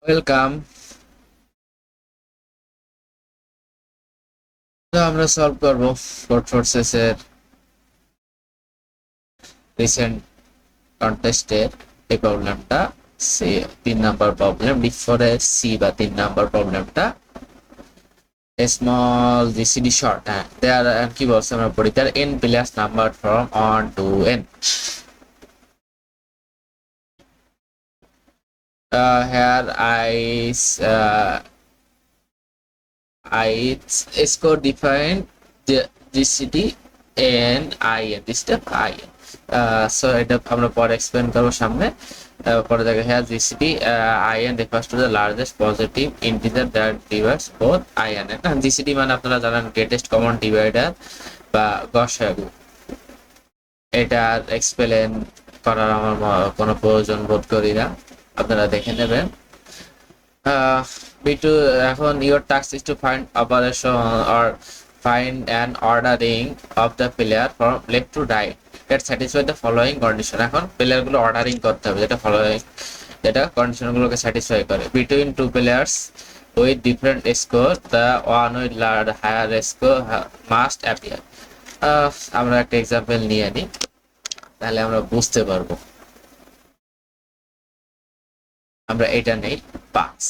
Welcome. তো আমরা solve করব কোড ফোর্সেস এর রিসেন্ট কন্টেস্টের এই প্রবলেমটা। সি 3 নাম্বার প্রবলেম, ডি4 এর সি বা 3 নাম্বার প্রবলেমটা স্মল জিসিডি শর্ট। হ্যাঁ, দেয়ার কি বলছে আমরা পড়ি, দেয়ার n players number from 1 to n। Here I score defined the GCD and IN, this step IN. So এটা আমরা পরে এক্সপ্লেন করব সামনে। পরে দেখো here GCD IN refers to the largest positive integer that divides both IN and GCD মানে আপনারা জানেন greatest common divider বা গসাগু। এটা এক্সপ্লেন করার আমার কোনো প্রয়োজন বোধ করি না, আপনারা দেখে নেবেন। B2 এখন your task is to find operation or find an ordering of the player from left to right that satisfy the following condition। এখন প্লেয়ার গুলো অর্ডারিং করতে হবে যেটা কন্ডিশন গুলোকে স্যাটিসফাই করে। Between two players with different score, the one with higher score must appear। আমরা একটা example নিয়ে নিই, তাহলে আমরা বুঝতে পারবো। আমরা এটা নেই 5।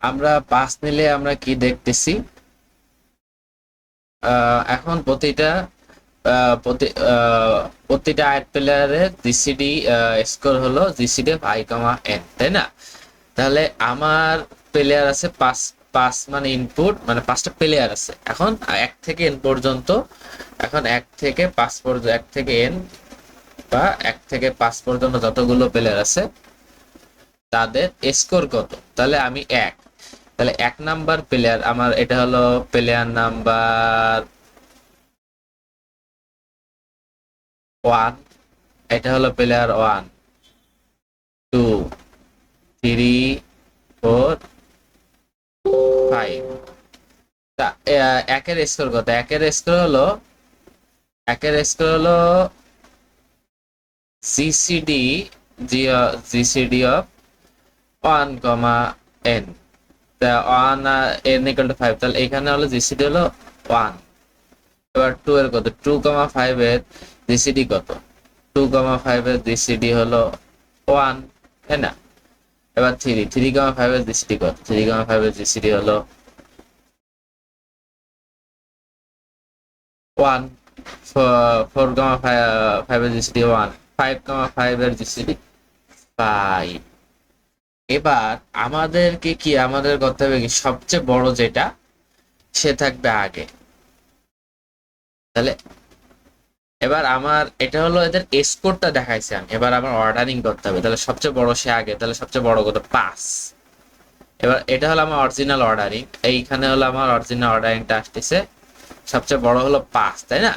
আমরা 5 নিলে আমরা কি দেখতেছি, এখন প্রতিটা আইট প্লেয়ারের জিসিডি স্কোর হলো GCD of I comma N, তাই না? তাহলে আমার প্লেয়ার আছে 5 মানে ইনপুট, মানে 5টা প্লেয়ার আছে। এখন 1 থেকে এন পর্যন্ত, এখন 1 থেকে 5 পর্যন্ত, 1 থেকে এন বা 1 থেকে 5 পর্যন্ত যতগুলো প্লেয়ার আছে তাদের স্কোর কত। তাহলে আমি তাহলে 1 নাম্বার প্লেয়ার আমার, এটা হলো প্লেয়ার নাম্বার 1, এটা হলো প্লেয়ার 1, 2, 3, 4, 5। একের স্কোর কত? একের স্কোর হলো GCD of 1 comma N. 1 n equal to 5, তাহলে এখানে হলো জিসিডি হলো 1। এবার 2 এর কত? 2 কমা 5 এর জিসিডি কত? 2 কমা 5 এর জিসিডি হলো 1, তাই না? এবার 3 কমা 5 এর জিসিডি কত? 3 কমা 5 এর জিসিডি হলো 1। 4 কমা 5 এর জিসিডি 1। 5 কমা 5 এর জিসিডি 5। এবার আমাদের করতে হবে কি, সবচেয়ে বড় যেটা সে থাকবে আগে। তাহলে এবার আমার এটা হলো এদের স্কোরটা দেখাইছে আমি, এবার আমার অর্ডারিং করতে হবে। তাহলে সবচেয়ে বড় সে আগে, তাহলে সবচেয়ে বড় কত? 5। এবার এটা হলো আমার অরিজিনাল অর্ডারিং, এইখানে হলো আমার অরিজিনাল অর্ডারিংটা আসতেছে, সবচেয়ে বড় হলো 5, তাই না?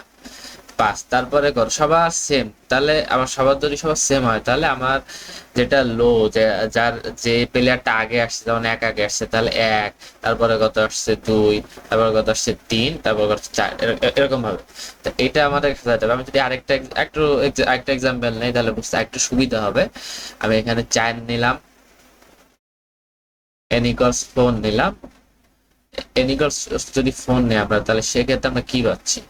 5, তারপরে সবার সেম। তাহলে আমার সবার যদি সবার সেম হয়, তাহলে আমার যেটা লো, যে প্লেয়ারটা আগে আসছে, যেমন 1 আগে আসছে, তাহলে 1, তারপরে কত আসছে 2, তারপরে কত আসছে 3, তারপর কত 4, এরকম ভাবে। তো এটা আমাদের খেলাতে হবে। আমি যদি আরেকটা এক্সাম্পল নেই, তাহলে বুঝতে একটু সুবিধা হবে। আমি এখানে 4 নিলাম, n ইকুয়ালস 4 নিলাম। n ইকুয়ালস যদি 4 নেই আমরা, তাহলে সেক্ষেত্রে আমরা কি পাচ্ছি?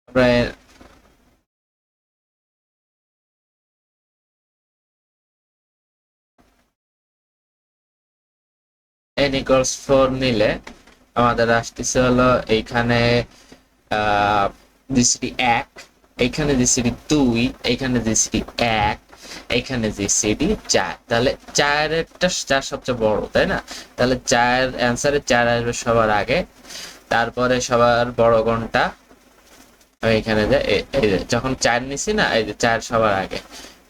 আমরা n ইকুয়ালস 4 নিলে আমাদের আসতেছে হলো এইখানে জিসিডি 1, এইখানে জিসিডি 2, এইখানে জিসিডি 1, এইখানে জিসিডি 4। তাহলে 4 সবচেয়ে বড়, তাই না? তাহলে 4 অ্যান্সারে 4 আসবে সবার আগে। তারপরে সবার বড় কোনটা, আমি এখানে যখন 4 নিছি না, এই যে 4 সবার আগে।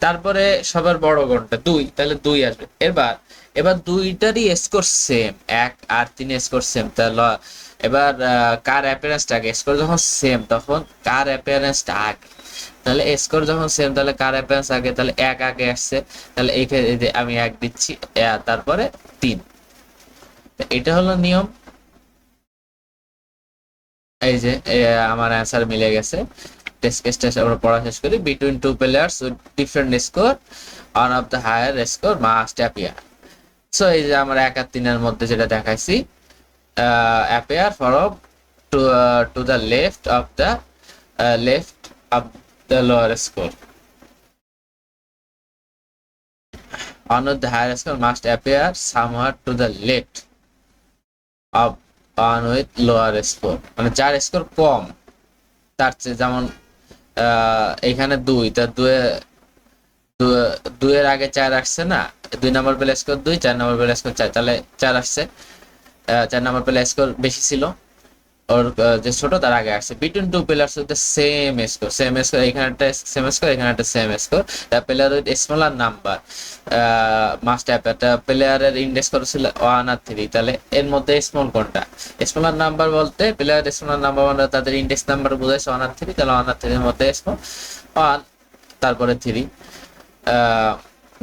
তারপরে সবার বড় কোনটা? 2, তাহলে 2 আসবে। এবার দুইটারই স্কোর সেম, 1 আর 3 স্কোর সেম। তাহলে এবার কার অ্যাপিয়ারেন্সটা আগে, স্কোর যখন সেম তখন কার অ্যাপিয়ারেন্সটা আগে, তাহলে স্কোর যখন সেম তাহলে কার অ্যাপিয়ারেন্স আগে, তাহলে এক আগে আসছে, তাহলে এই যে আমি এক দিচ্ছি, তারপরে 3। এটা হলো নিয়ম। এই যে আমার অ্যান্সার মিলে গেছে। টেস্ট কেসটা আমরা পড়া শেষ করি। Between two players with different score, one of the higher score must appear. So এই যে আমরা 1 আর 3 এর মধ্যে যেটা দেখাইছি, appear from to the left of the lower score, one of the higher score must appear somewhere to the left of one with lower score, মানে যার score কম তার চেয়ে, যেমন এখানে 2, তার 2 এর আগে 4 আসছে না, 2 নম্বর প্লে স্কোর 2, 4 নম্বর প্লে স্কোর 4, তাহলে 4 আসছে, 4 নম্বর প্লে স্কোর বেশি ছিল, ওর যে ছোট তার আগে আসছে। Between two players with the same score, এখানে একটা সেম স্কোর, এখানে একটা same score, the player with smaller number must have, একটা প্লেয়ারের ইন্ডেক্স করেছিল 1 আর 3, তাহলে এর মধ্যে স্মল কোনটা? স্মলার নাম্বার বলতে প্লেয়ারের স্মলার নাম্বার মানে তাদের ইন্ডেক্স নাম্বার বোঝাইছে 1 আর 3, তাহলে 1 আর 3 এর মধ্যে স্মল 1, তারপরে 3,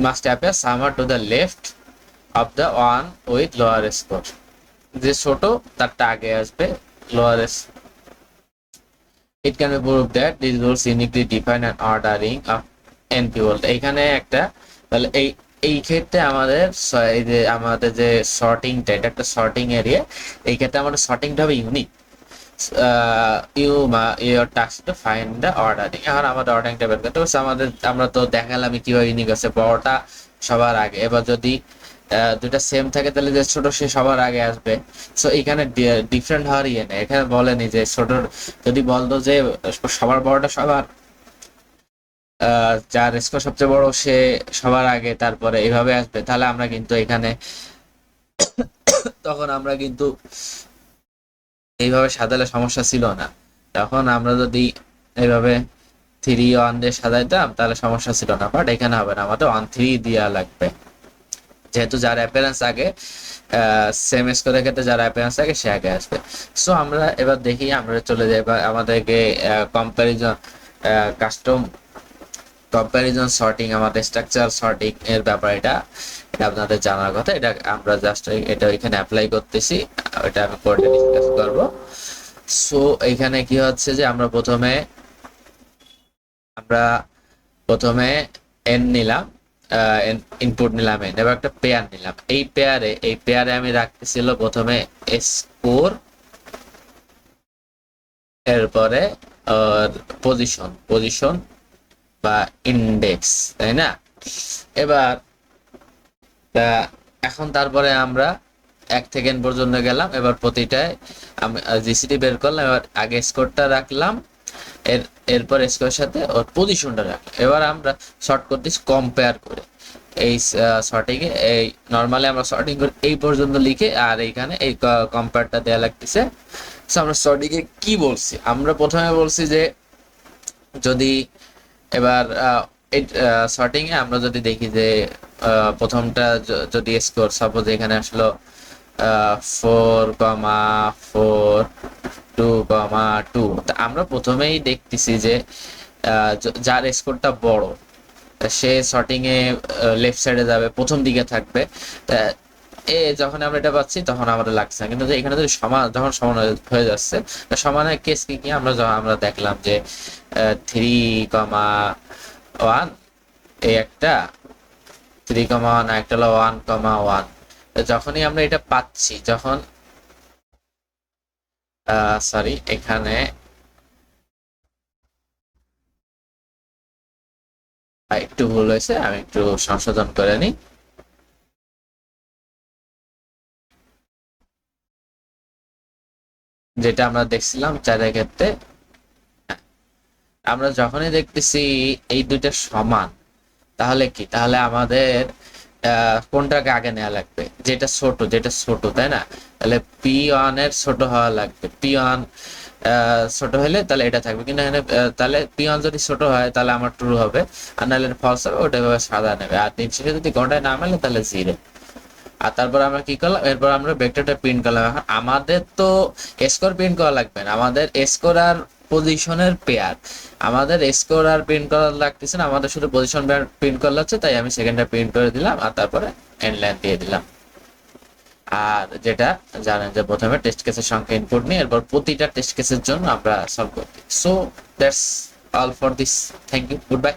must appear somewhere to the left of the one with lower score, যে ছোট তারটা আগে আসবে, লোয়ারেস্ট। It can be proved that these rules uniquely define an ordering of n people. এইখানে একটা, তাহলে এই ক্ষেত্রে আমাদের এই যে আমাদের যে সর্টিংটা, এটা একটা সর্টিং এরিয়া, এই ক্ষেত্রে আমাদের সর্টিংটা হবে unique. Your task to find the ordering. এখন আমাদের অর্ডারিংটা বের করতে হবে। আমাদের আমরা তো দেখালাম কিভাবে ইউনিক আছে, বড়টা সবার আগে। এবার যদি দুটা সেম থাকে তাহলে যে ছোট সে সবার আগে আসবে। সো এখানে ডিফারেন্ট হওয়ার ইয়ে নেই, এখানে বলেনি যে ছোট, যদি বলতো যে সবার বড়টা সবার, যার স্কোর সবচেয়ে বড় সে সবার আগে, তারপরে এইভাবে আসবে, তাহলে আমরা কিন্তু এখানে তখন আমরা কিন্তু এইভাবে সাজালে সমস্যা ছিল না। তখন আমরা যদি এইভাবে 3-1 দিয়ে সাজাইতাম তাহলে সমস্যা ছিল না, বাট এখানে হবে না, আমাদের 1-3 দেওয়া লাগবে, যেহেতু যার অ্যাপিয়ারেন্স আগে, সেম স্কোরের ক্ষেত্রে যার অ্যাপিয়ারেন্স আগে সে আগে আসবে। সো আমরা এবার দেখি, আমরা চলে যাই এবার আমাদেরকে কম্প্যারিজন, কাস্টম কম্প্যারিজন সর্টিং, আমাদের স্ট্রাকচার সর্টিং এর ব্যাপার, এটা আপনাদের জানার কথা। এটা আমরা জাস্ট এটা এখানে অ্যাপ্লাই করতেছি, এটা আমি কোর্টে ডিসকাস করব। সো এখানে কি হচ্ছে যে আমরা প্রথমে এন নিলাম, ইনপুট নিলাম এন, এবার একটা পেয়ার নিলাম। এই পেয়ারে আমি রাখতেছিল প্রথমে স্কোর, এরপরে পজিশন বা ইন্ডেক্স, তাই না? এবার এখন তারপরে আমরা 1 থেকে n পর্যন্ত গেলাম, এবার প্রতিটায় আমি জিসিডি বের করলাম, এবার আগে স্কোরটা রাখলাম, এরপর স্কোরের সাথে ওর পজিশনটা রাখলাম। এবার আমরা সর্ট করতেছি কম্পেয়ার করে। এই সর্টিং এ এই নরমালি আমরা সর্টিং করে এই পর্যন্ত লিখে, আর এইখানে এই কম্পেয়ারটা দেয়া লাগতেছে। সো আমরা সর্টিং এ কি বলছি, আমরা প্রথমে বলছি যে যদি এবার এই সর্টিং এ আমরা যদি দেখি যে প্রথমটা যদি স্কোর সাপোজ এখানে আসলো 4,4,2,2, আমরা প্রথমেই দেখতেছি যে যার স্কোরটা বড় সে সর্টিং এ লেফট সাইডে যাবে, প্রথম দিকে থাকবে। যখন আমরা এটা পাচ্ছি তখন আমাদের লাগছে না, কিন্তু এখানে যদি যখন সমান হয়ে যাচ্ছে, সমানের কেস কি আমরা দেখলাম যে 3,1 এই একটা, 3,1 একটা হলো 1,1। যখনই আমরা এটা পাচ্ছি, যখন সরি এখানে একটু ভুল হয়েছে, আমি একটু সংশোধন করে নিই। যেটা আমরা দেখছিলাম 4-এর ক্ষেত্রে, আমরা যখনই দেখতেছি এই দুইটা সমান, তাহলে কি, তাহলে আমাদের কোনটাকে আগে নেওয়া লাগবে? যেটা ছোট, তাই না? তাহলে P1 এর ছোট হওয়া লাগবে। P1 ছোট হলে তাহলে এটা থাকবে, কিন্তু এখানে তাহলে P1 যদি ছোট হয় তাহলে আমার ট্রু হবে, আর নাহলে ফলস হবে, ওটা ভাবে সাদা নেবে। আর দিন শেষে যদি কোনটায় না মেলে তাহলে 0। আর তারপর আমরা কি করলাম, এরপর আমরা ভেক্টরটা প্রিন্ট করলাম। এখন আমাদের তো স্কোর প্রিন্ট করা লাগবে না, আমাদের স্কোর আর পজিশনের পেয়ার, আমাদের স্কোর আর প্রিন্ট করা লাগতেছে না, আমাদের শুধু পজিশন প্রিন্ট করা হচ্ছে। তাই আমি সেকেন্ডটা প্রিন্ট করে দিলাম আর তারপরে এন্ড লাইন দিয়ে দিলাম। আর যেটা জানেন যে প্রথমে টেস্ট কেসের সংখ্যা ইনপুট নিয়ে এরপর প্রতিটা টেস্ট কেসের জন্য আমরা সলভ করতে। So that's all for this, thank you, good by.